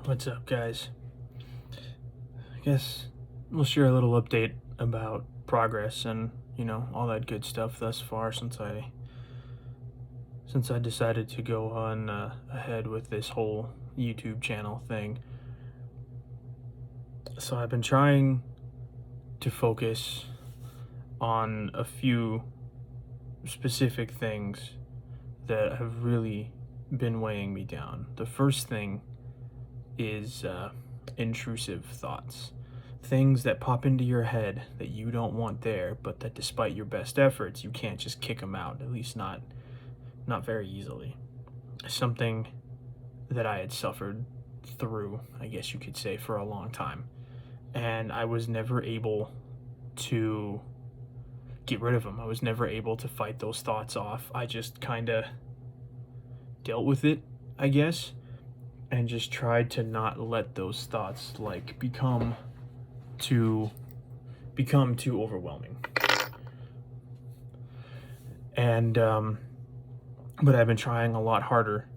What's up, guys? I guess we'll share a little update about progress and, all that good stuff thus far since I decided to go on ahead with this whole YouTube channel thing. So I've been trying to focus on a few specific things that have really been weighing me down. The first thing is intrusive thoughts. Things that pop into your head that you don't want there, but that despite your best efforts, you can't just kick them out, at least not very easily. Something that I had suffered through, I guess you could say, for a long time. And I was never able to get rid of them. I was never able to fight those thoughts off. I just kind of dealt with it, I guess, and just tried to not let those thoughts become too overwhelming. And but I've been trying a lot harder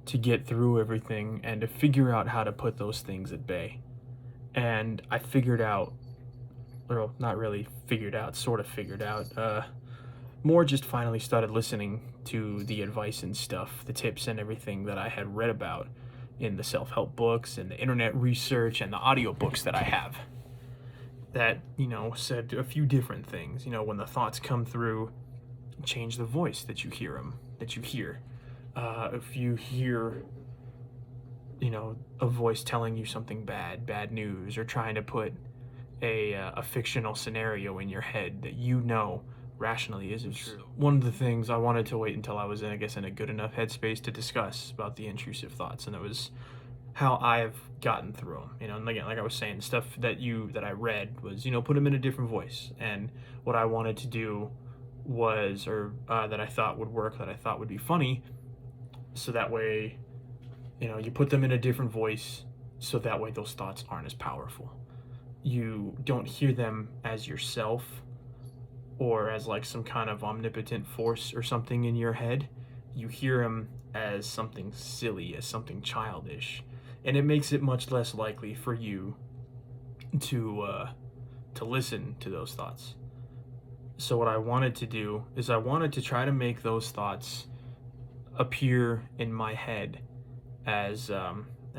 to get through everything and to figure out how to put those things at bay. And I figured out, or not really figured out, sort of figured out, more just finally started listening to the advice and stuff, the tips and everything that I had read about in the self-help books and the internet research and the audiobooks that I have that, said a few different things. When the thoughts come through, change the voice that you hear. If you hear, a voice telling you something bad news, or trying to put a fictional scenario in your head that rationally isn't true. One of the things I wanted to wait until I was in a good enough headspace to discuss about the intrusive thoughts, and it was how I've gotten through them. And again, like I was saying, stuff that I read was, put them in a different voice. And what I wanted to do was, that I thought would work, that I thought would be funny, so that way, you put them in a different voice, so that way those thoughts aren't as powerful. You don't hear them as yourself, or as some kind of omnipotent force or something in your head. You hear them as something silly, as something childish, and it makes it much less likely for you to listen to those thoughts. So what I wanted to do is I wanted to try to make those thoughts appear in my head as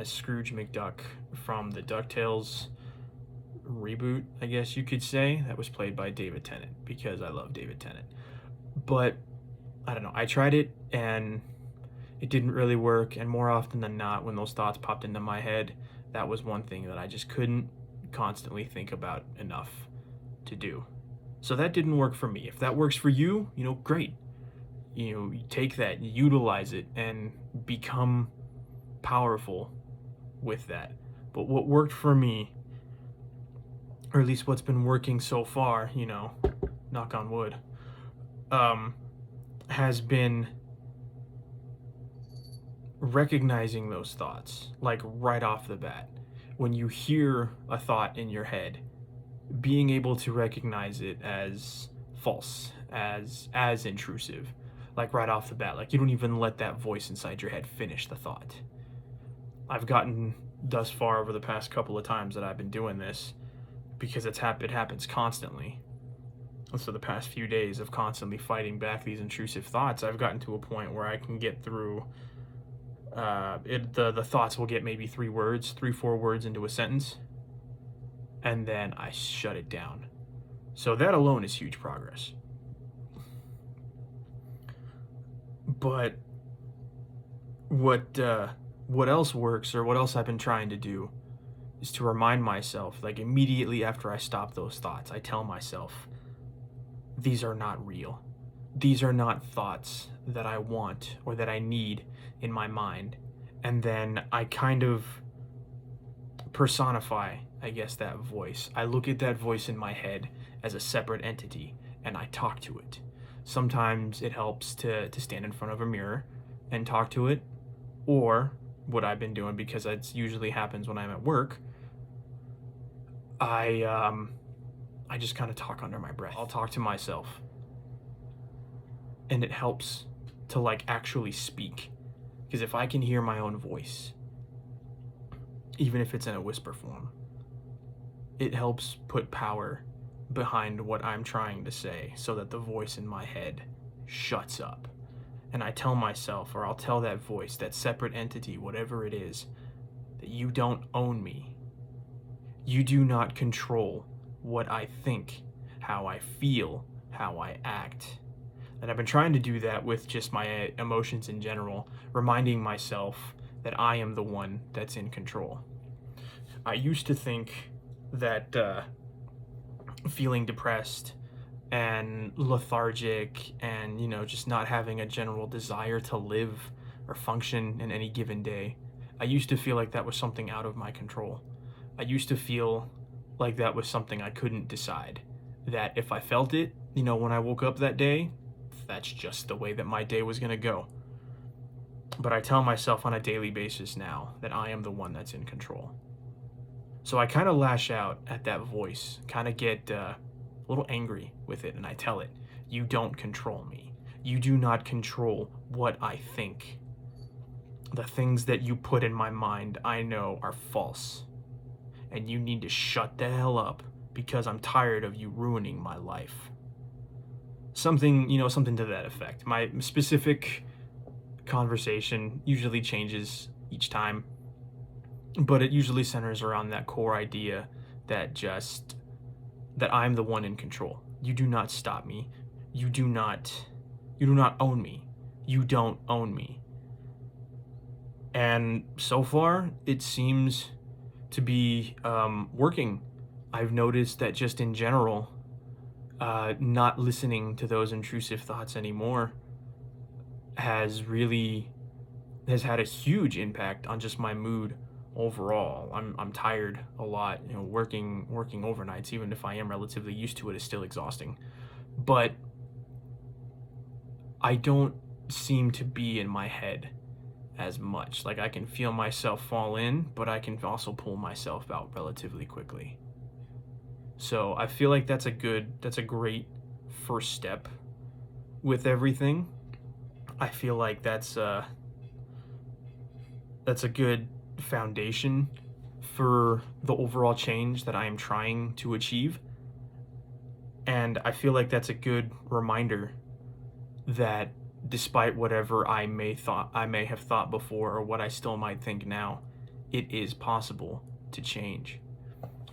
Scrooge McDuck from the DuckTales reboot, I guess you could say, that was played by David Tennant, because I love David Tennant. But I don't know, I tried it and it didn't really work, and more often than not, when those thoughts popped into my head, that was one thing that I just couldn't constantly think about enough to do. So that didn't work for me. If that works for you, great. You take that, utilize it, and become powerful with that. But what worked for me, or at least what's been working so far, knock on wood, has been recognizing those thoughts, right off the bat. When you hear a thought in your head, being able to recognize it as false, as intrusive, right off the bat. You don't even let that voice inside your head finish the thought. I've gotten thus far over the past couple of times that I've been doing this, because it happens constantly. So the past few days of constantly fighting back these intrusive thoughts, I've gotten to a point where I can get through the thoughts will get maybe 4 words into a sentence, and then I shut it down. So that alone is huge progress. But what else works, or what else I've been trying to do, is to remind myself, immediately after I stop those thoughts, I tell myself, these are not real. These are not thoughts that I want or that I need in my mind. And then I kind of personify, I guess, that voice. I look at that voice in my head as a separate entity, and I talk to it. Sometimes it helps to stand in front of a mirror and talk to it, or what I've been doing, because it usually happens when I'm at work, I just kind of talk under my breath. I'll talk to myself, and it helps to actually speak, because if I can hear my own voice, even if it's in a whisper form. It helps put power behind what I'm trying to say so that the voice in my head shuts up. And I tell myself, or I'll tell that voice, that separate entity, whatever it is, that you don't own me. You do not control what I think, how I feel, how I act. And I've been trying to do that with just my emotions in general, reminding myself that I am the one that's in control. I used to think that feeling depressed and lethargic and, just not having a general desire to live or function in any given day, I used to feel like that was something out of my control. I used to feel like that was something I couldn't decide. That if I felt it, when I woke up that day, that's just the way that my day was going to go. But I tell myself on a daily basis now that I am the one that's in control. So I kind of lash out at that voice, kind of get a little angry with it, and I tell it, you don't control me. You do not control what I think. The things that you put in my mind, I know are false. And you need to shut the hell up because I'm tired of you ruining my life. Something to that effect. My specific conversation usually changes each time, but it usually centers around that core idea that I'm the one in control. You do not stop me. You do not own me. You don't own me. And so far, it seems to be working. I've noticed that just in general, not listening to those intrusive thoughts anymore has had a huge impact on just my mood overall. I'm tired a lot, working overnights, even if I am relatively used to it, is still exhausting. But I don't seem to be in my head as much. Like, I can feel myself fall in, but I can also pull myself out relatively quickly. So I feel like that's a great first step with everything. I feel like that's a good foundation for the overall change that I am trying to achieve. And I feel like that's a good reminder that despite whatever I may have thought before, or what I still might think now, it is possible to change.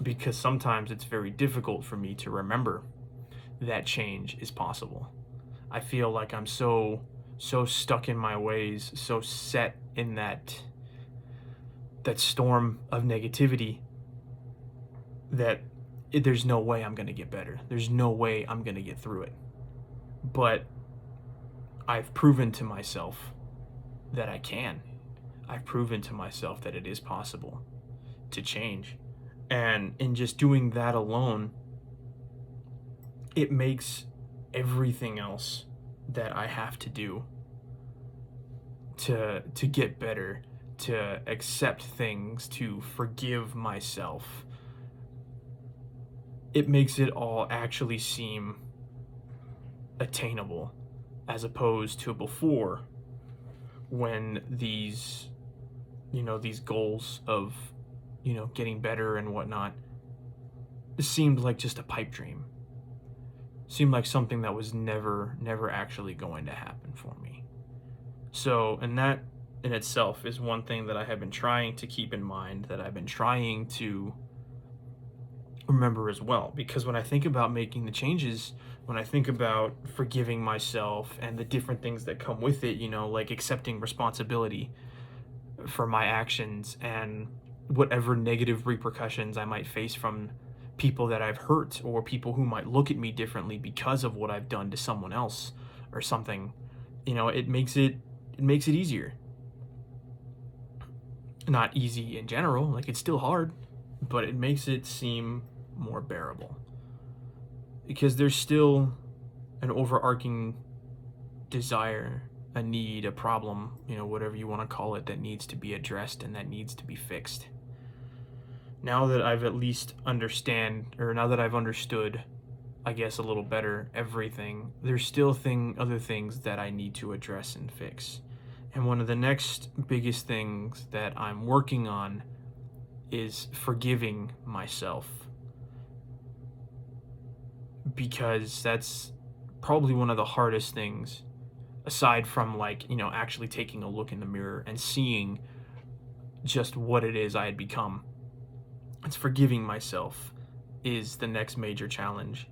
Because sometimes it's very difficult for me to remember that change is possible. I feel like I'm so stuck in my ways, so set in that storm of negativity that there's no way I'm going to get better. There's no way I'm going to get through it. But I've proven to myself that I can. I've proven to myself that it is possible to change. And in just doing that alone, it makes everything else that I have to do to get better, to accept things, to forgive myself, it makes it all actually seem attainable, as opposed to before, when these goals of getting better and whatnot seemed like just a pipe dream, seemed like something that was never actually going to happen for me. So, and that in itself is one thing that I have been trying to keep in mind, that I've been trying to remember as well. Because when I think about making the changes, when I think about forgiving myself and the different things that come with it, like accepting responsibility for my actions and whatever negative repercussions I might face from people that I've hurt, or people who might look at me differently because of what I've done to someone else or something, it makes it easier. Not easy in general, like it's still hard, but it makes it seem more bearable. Because there's still an overarching desire, a need, a problem, whatever you want to call it, that needs to be addressed and that needs to be fixed. Now that I've now that I've understood, I guess, a little better everything, there's still other things that I need to address and fix. And one of the next biggest things that I'm working on is forgiving myself, because that's probably one of the hardest things, aside from, like, actually taking a look in the mirror and seeing just what it is I had become. It's forgiving myself is the next major challenge.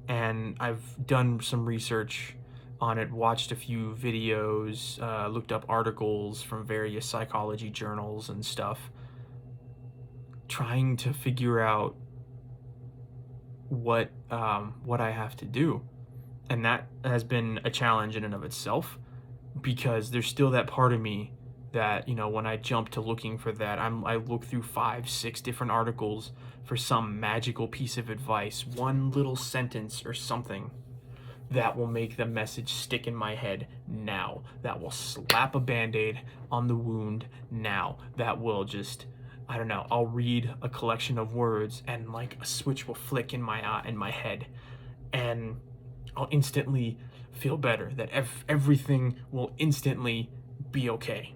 And I've done some research on it, watched a few videos, looked up articles from various psychology journals and stuff, trying to figure out what I have to do. And that has been a challenge in and of itself, because there's still that part of me that, when I jump to looking for that, I look through 5-6 different articles for some magical piece of advice, one little sentence or something that will make the message stick in my head now, that will slap a band-aid on the wound now, that will just, I don't know, I'll read a collection of words and like a switch will flick in my head, and I'll instantly feel better, that everything will instantly be okay.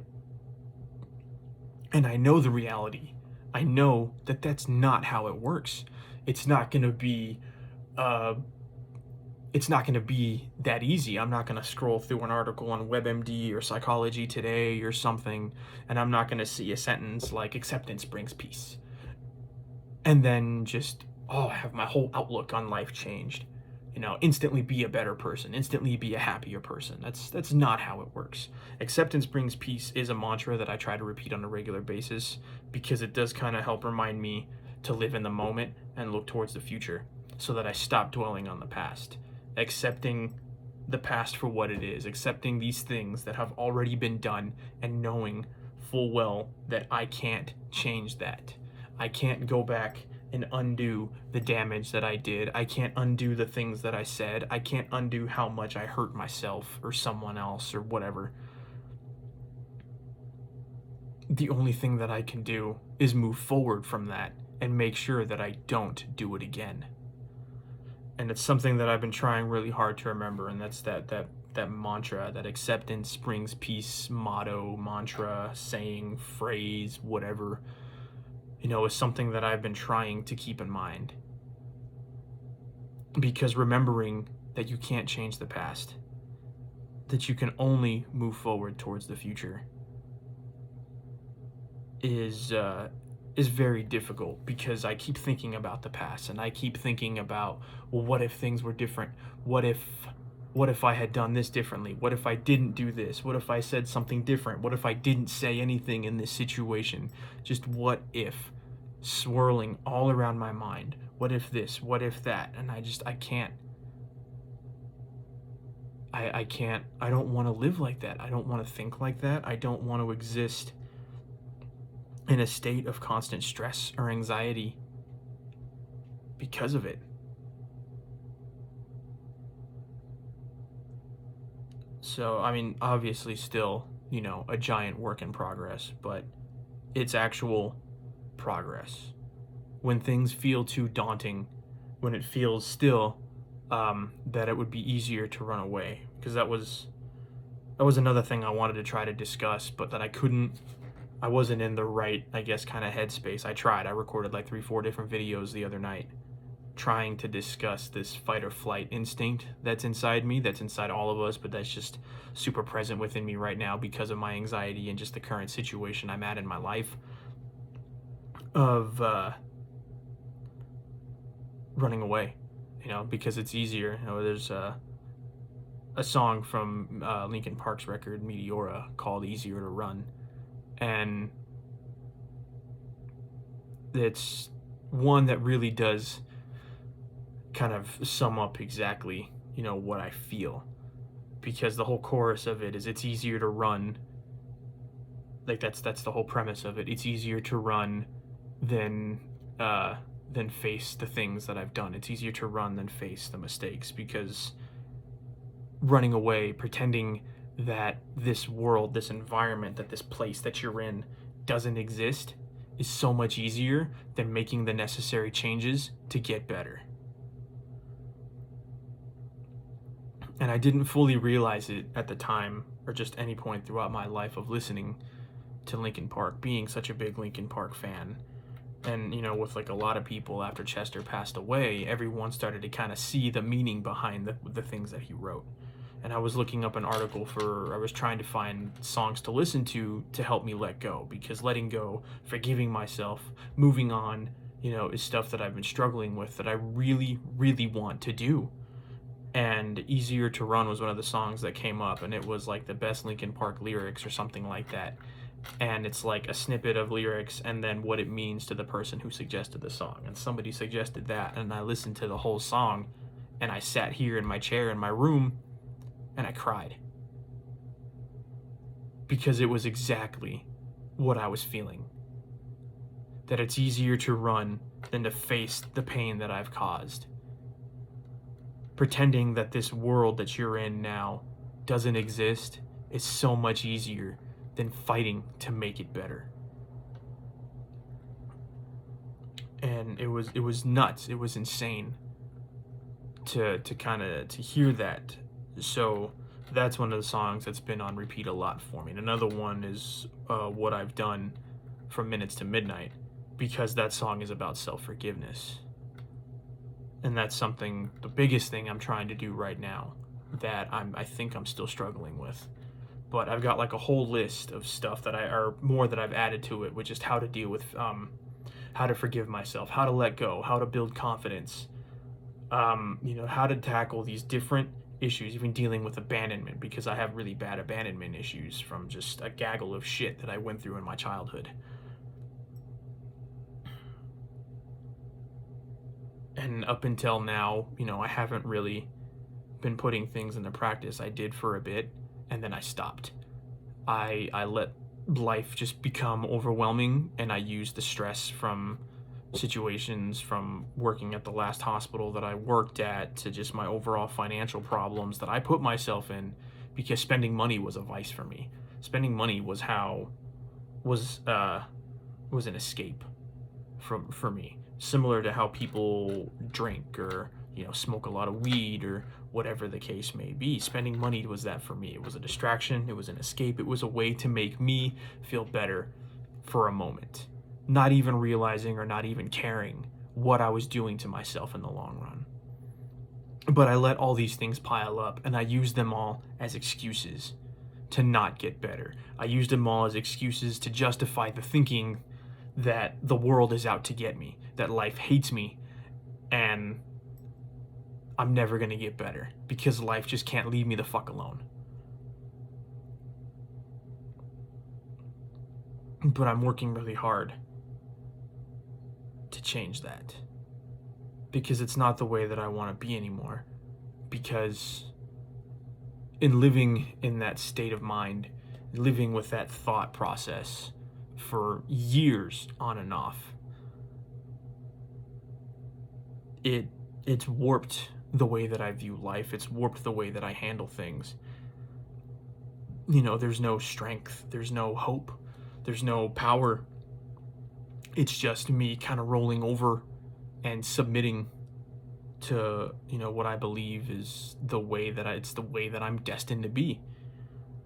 And I know the reality. I know that that's not how it works. It's not going to be that easy. I'm not going to scroll through an article on WebMD or Psychology Today or something, and I'm not going to see a sentence like acceptance brings peace, and then just, have my whole outlook on life changed. Instantly be a better person, instantly be a happier person. That's not how it works. Acceptance brings peace is a mantra that I try to repeat on a regular basis, because it does kind of help remind me to live in the moment and look towards the future, so that I stop dwelling on the past. Accepting the past for what it is, accepting these things that have already been done, and knowing full well that I can't change that. I can't go back and undo the damage that I did. I can't undo the things that I said. I can't undo how much I hurt myself or someone else or whatever. The only thing that I can do is move forward from that and make sure that I don't do it again. And it's something that I've been trying really hard to remember, and that's that mantra, that acceptance brings peace motto, mantra, saying, phrase, whatever, is something that I've been trying to keep in mind. Because remembering that you can't change the past, that you can only move forward towards the future, is very difficult, because I keep thinking about the past, and I keep thinking about, well, what if things were different? What if I had done this differently? What if I didn't do this? What if I said something different? What if I didn't say anything in this situation? Just what if, swirling all around my mind. What if this? What if that? And I can't. I can't. I don't want to live like that. I don't want to think like that. I don't want to exist in a state of constant stress or anxiety because of it. So, I mean, obviously still, a giant work in progress, but it's actual progress. When things feel too daunting, when it feels still that it would be easier to run away, because that was another thing I wanted to try to discuss, but that I wasn't in the right, I guess, kind of headspace. I recorded like 3-4 different videos the other night, trying to discuss this fight or flight instinct that's inside me, that's inside all of us, but that's just super present within me right now because of my anxiety and just the current situation I'm at in my life, of running away, because it's easier. There's a song from Linkin Park's record Meteora called Easier to Run, and it's one that really does kind of sum up exactly, what I feel, because the whole chorus of it is, it's easier to run, like that's the whole premise of it. It's easier to run than face the things that I've done. It's easier to run than face the mistakes, because running away, pretending that this world, this environment, that this place that you're in doesn't exist, is so much easier than making the necessary changes to get better. And I didn't fully realize it at the time, or just any point throughout my life of listening to Linkin Park, being such a big Linkin Park fan. And, you know, with like a lot of people after Chester passed away, everyone started to kind of see the meaning behind the things that he wrote. And I was looking up an article I was trying to find songs to listen to help me let go, because letting go, forgiving myself, moving on, you know, is stuff that I've been struggling with that I really, really want to do. And Easier to Run was one of the songs that came up, and it was like the best Linkin Park lyrics or something like that. And it's like a snippet of lyrics and then what it means to the person who suggested the song. And somebody suggested that, and I listened to the whole song, and I sat here in my chair in my room and I cried, because it was exactly what I was feeling. That it's easier to run than to face the pain that I've caused. Pretending that this world that you're in now doesn't exist is so much easier than fighting to make it better. And it was nuts. It was insane to hear that. So that's one of the songs that's been on repeat a lot for me. And another one is What I've Done from Minutes to Midnight, because that song is about self-forgiveness. And that's something, the biggest thing I'm trying to do right now that I think I'm still struggling with. But I've got like a whole list of stuff that I've added to it, which is how to deal with, how to forgive myself, how to let go, how to build confidence, you know, how to tackle these different issues, even dealing with abandonment, because I have really bad abandonment issues from just a gaggle of shit that I went through in my childhood. And up until now, you know, I haven't really been putting things into practice. I did for a bit, and then I stopped. I let life just become overwhelming, and I used the stress from situations, from working at the last hospital that I worked at, to just my overall financial problems that I put myself in, because spending money was a vice for me. Spending money was an escape for me, similar to how people drink or, you know, smoke a lot of weed or whatever the case may be. Spending money was that for me. It was a distraction, it was an escape, it was a way to make me feel better for a moment, not even realizing or not even caring what I was doing to myself in the long run. But I let all these things pile up, and I used them all as excuses to not get better. I used them all as excuses to justify the thinking that the world is out to get me, that life hates me, and I'm never gonna get better, because life just can't leave me the fuck alone. But I'm working really hard to change that, because it's not the way that I want to be anymore. Because in living in that state of mind, living with that thought process for years on and off, it's warped the way that I view life. It's warped the way that I handle things. You know, there's no strength, there's no hope, there's no power. It's just me kind of rolling over and submitting to, you know, what I believe is it's the way that I'm destined to be.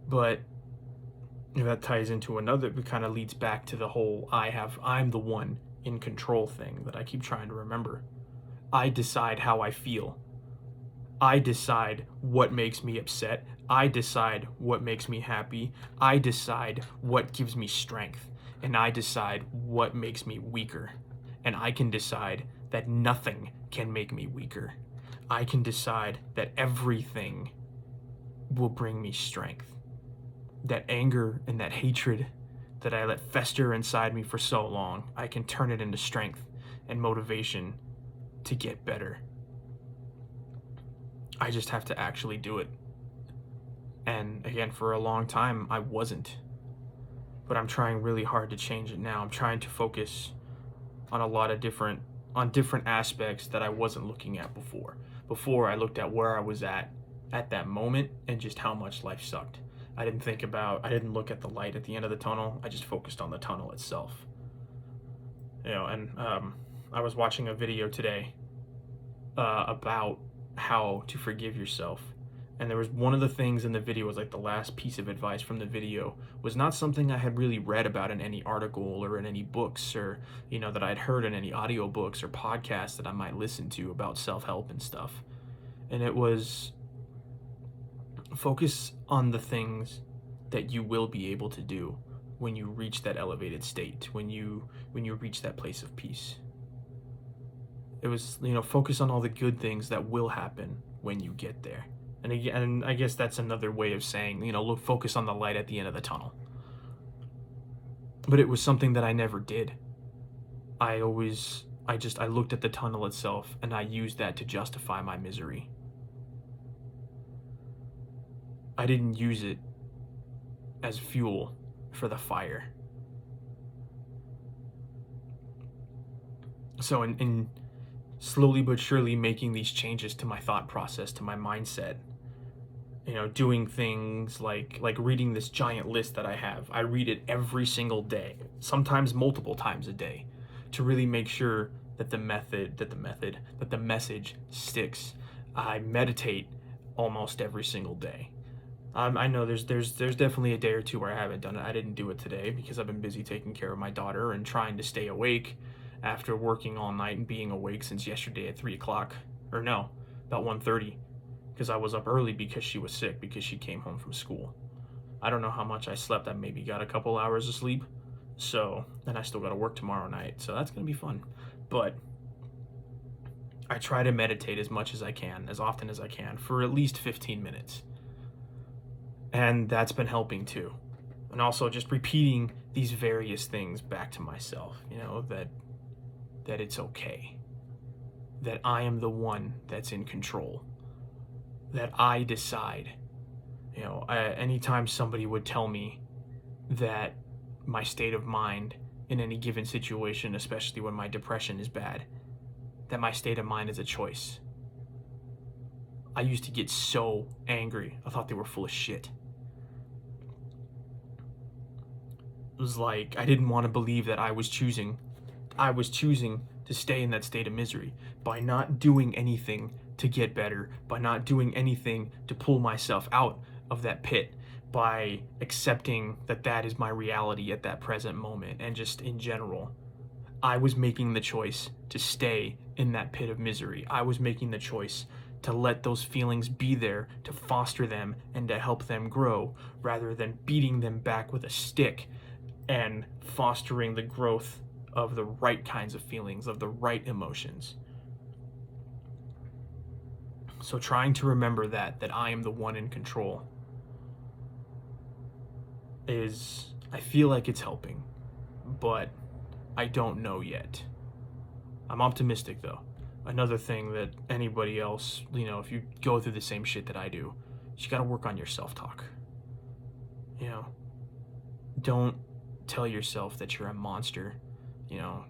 But that ties into it kind of leads back to the whole I'm the one in control thing that I keep trying to remember. I decide how I feel. I decide what makes me upset. I decide what makes me happy. I decide what gives me strength. And I decide what makes me weaker. And I can decide that nothing can make me weaker. I can decide that everything will bring me strength. That anger and that hatred that I let fester inside me for so long, I can turn it into strength and motivation to get better. I just have to actually do it. And again, for a long time, I wasn't. But I'm trying really hard to change it now. I'm trying to focus on a lot of different aspects that I wasn't looking at before. Before, I looked at where I was at that moment, and just how much life sucked. I didn't look at the light at the end of the tunnel. I just focused on the tunnel itself. You know, and I was watching a video today about how to forgive yourself. And there was one of the things in the video, was like the last piece of advice from the video, was not something I had really read about in any article or in any books, or that I'd heard in any audiobooks or podcasts that I might listen to about self-help and stuff. And it was, focus on the things that you will be able to do when you reach that elevated state, when you reach that place of peace. It was, focus on all the good things that will happen when you get there. And again, I guess that's another way of saying, focus on the light at the end of the tunnel. But it was something that I never did. I looked at the tunnel itself, and I used that to justify my misery. I didn't use it as fuel for the fire. So in slowly but surely making these changes to my thought process, to my mindset, doing things like reading this giant list that I have. I read it every single day, sometimes multiple times a day, to really make sure that the message sticks. I meditate almost every single day. I know there's definitely a day or two where I haven't done it. I didn't do it today because I've been busy taking care of my daughter and trying to stay awake after working all night and being awake since yesterday at 3 o'clock. Or no, about 1:30, because I was up early because she was sick, because she came home from school. I don't know how much I slept. I maybe got a couple hours of sleep. So, and I still got to work tomorrow night. So that's going to be fun. But I try to meditate as much as I can, as often as I can, for at least 15 minutes. And that's been helping too. And also just repeating these various things back to myself, that it's okay. That I am the one that's in control. That I decide. Anytime somebody would tell me that my state of mind in any given situation, especially when my depression is bad, that my state of mind is a choice, I used to get so angry. I thought they were full of shit. It was like I didn't want to believe that I was choosing to stay in that state of misery by not doing anything to get better, by not doing anything to pull myself out of that pit, by accepting that that is my reality at that present moment. And just in general, I was making the choice to stay in that pit of misery. I was making the choice to let those feelings be there, to foster them and to help them grow, rather than beating them back with a stick and fostering the growth of the right kinds of feelings, of the right emotions. So trying to remember that I am the one in control I feel like it's helping, but I don't know yet. I'm optimistic though. Another thing that anybody else, if you go through the same shit that I do, you gotta work on your self-talk. Don't tell yourself that you're a monster.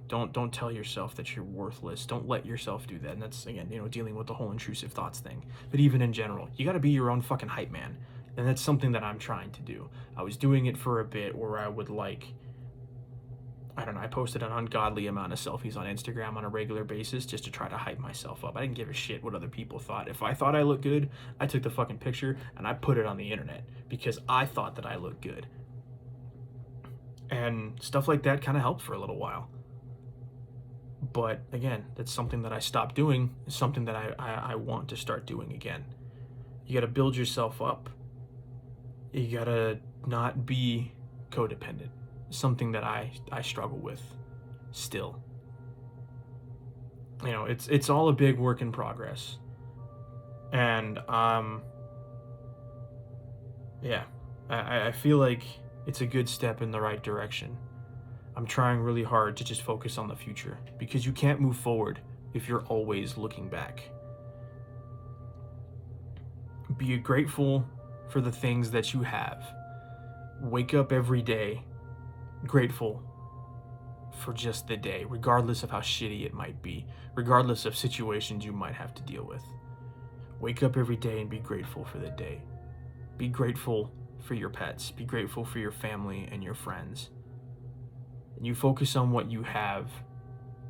Don't tell yourself that you're worthless. Don't let yourself do that. And that's, again, dealing with the whole intrusive thoughts thing. But even in general, you gotta be your own fucking hype man. And that's something that I'm trying to do. I was doing it for a bit where I would I posted an ungodly amount of selfies on Instagram on a regular basis just to try to hype myself up. I didn't give a shit what other people thought. If I thought I looked good, I took the fucking picture and I put it on the internet because I thought that I looked good. And stuff like that kind of helped for a little while. But again, that's something that I stopped doing. It's something that I want to start doing again. You gotta build yourself up. You gotta not be codependent. Something that I struggle with still. It's all a big work in progress. And I feel like it's a good step in the right direction. I'm trying really hard to just focus on the future, because you can't move forward if you're always looking back. Be grateful for the things that you have. Wake up every day grateful for just the day, regardless of how shitty it might be, regardless of situations you might have to deal with. Wake up every day and be grateful for the day. Be grateful for your pets. Be grateful for your family and your friends. And you focus on what you have,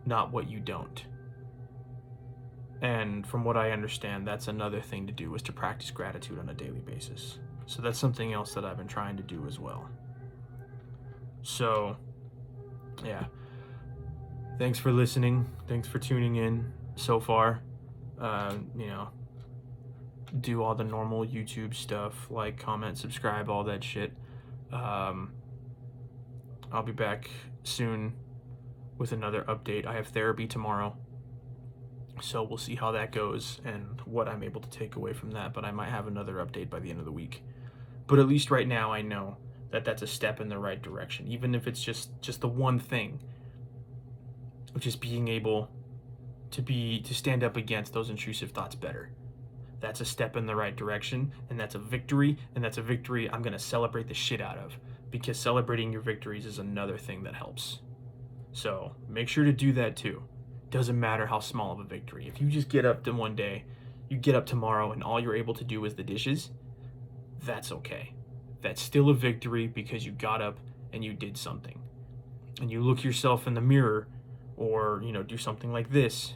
not what you don't. And from what I understand, that's another thing to do, is to practice gratitude on a daily basis. So that's something else that I've been trying to do as well. So, yeah. Thanks for listening. Thanks for tuning in so far. You know, do all the normal YouTube stuff, like, comment, subscribe, all that shit. I'll be back soon with another update. I have therapy tomorrow, so we'll see how that goes and what I'm able to take away from that, but I might have another update by the end of the week. But at least right now I know that that's a step in the right direction, even if it's just the one thing of just being able to stand up against those intrusive thoughts better. That's a step in the right direction, and that's a victory, and that's a victory I'm going to celebrate the shit out of, because celebrating your victories is another thing that helps. So make sure to do that too. Doesn't matter how small of a victory. If you just get up to one day, you get up tomorrow and all you're able to do is the dishes, that's okay. That's still a victory because you got up and you did something. And you look yourself in the mirror, or, you know, do something like this,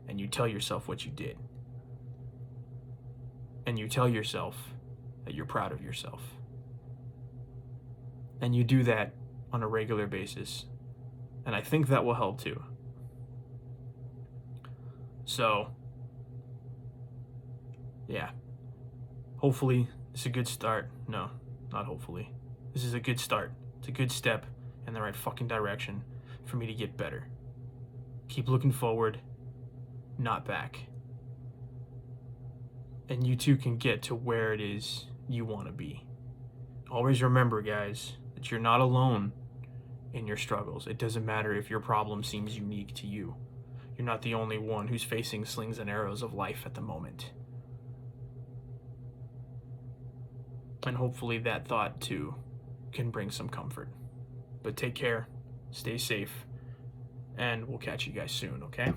and you tell yourself what you did. And you tell yourself that you're proud of yourself. And you do that on a regular basis. And I think that will help too. So, yeah. Hopefully, it's a good start. No, not hopefully. This is a good start. It's a good step in the right fucking direction for me to get better. Keep looking forward, not back. And you too can get to where it is you want to be. Always remember, guys, that you're not alone in your struggles. It doesn't matter if your problem seems unique to you. You're not the only one who's facing slings and arrows of life at the moment. And hopefully that thought too can bring some comfort. But take care, stay safe, and we'll catch you guys soon, okay?